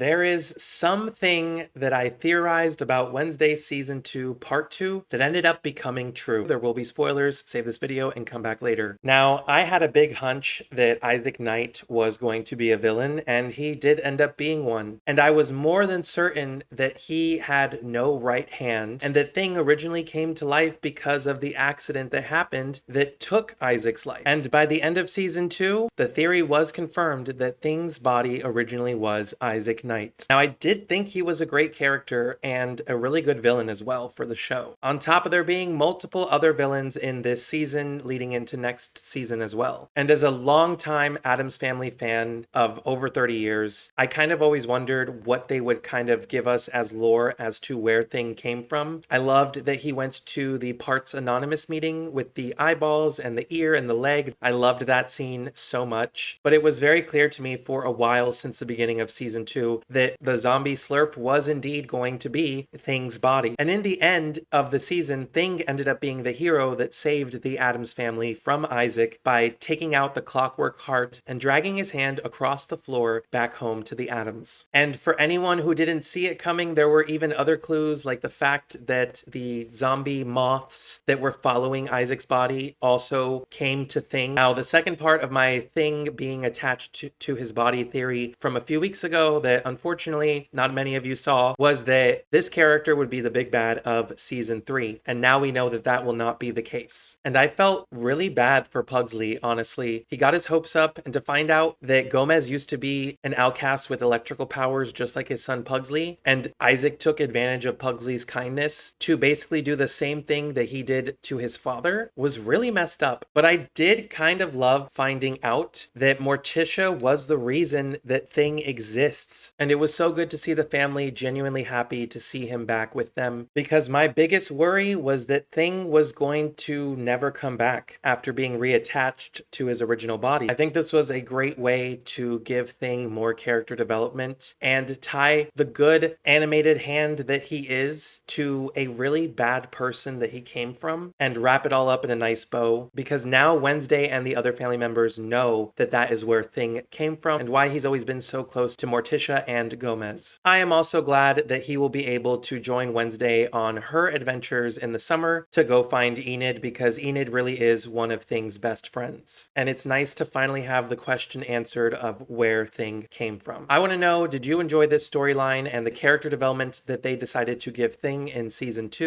There is something that I theorized about Wednesday Season 2 Part 2 that ended up becoming true. There will be spoilers, save this video and come back later. Now, I had a big hunch that Isaac Knight was going to be a villain, and he did end up being one. And I was more than certain that he had no right hand, and that Thing originally came to life because of the accident that happened that took Isaac's life. And by the end of Season 2, the theory was confirmed that Thing's body originally was Isaac Knight. Now, I did think he was a great character and a really good villain as well for the show. On top of there being multiple other villains in this season leading into next season as well. And as a longtime Addams Family fan of over 30 years, I kind of always wondered what they would kind of give us as lore as to where Thing came from. I loved that he went to the Parts Anonymous meeting with the eyeballs and the ear and the leg. I loved that scene so much. But it was very clear to me for a while since the beginning of season 2 that the zombie slurp was indeed going to be Thing's body. And in the end of the season, Thing ended up being the hero that saved the Addams family from Isaac by taking out the clockwork heart and dragging his hand across the floor back home to the Addams. And for anyone who didn't see it coming, there were even other clues, like the fact that the zombie moths that were following Isaac's body also came to Thing. Now, the second part of my Thing being attached to his body theory from a few weeks ago that unfortunately not many of you saw was that this character would be the big bad of season 3. And now we know that that will not be the case. And I felt really bad for Pugsley, honestly. He got his hopes up, and to find out that Gomez used to be an outcast with electrical powers just like his son Pugsley, and Isaac took advantage of Pugsley's kindness to basically do the same thing that he did to his father was really messed up. But I did kind of love finding out that Morticia was the reason that Thing exists. And it was so good to see the family genuinely happy to see him back with them, because my biggest worry was that Thing was going to never come back after being reattached to his original body. I think this was a great way to give Thing more character development and tie the good animated hand that he is to a really bad person that he came from and wrap it all up in a nice bow, because now Wednesday and the other family members know that that is where Thing came from and why he's always been so close to Morticia and Gomez. I am also glad that he will be able to join Wednesday on her adventures in the summer to go find Enid, because Enid really is one of Thing's best friends. And it's nice to finally have the question answered of where Thing came from. I want to know, did you enjoy this storyline and the character development that they decided to give Thing in season 2?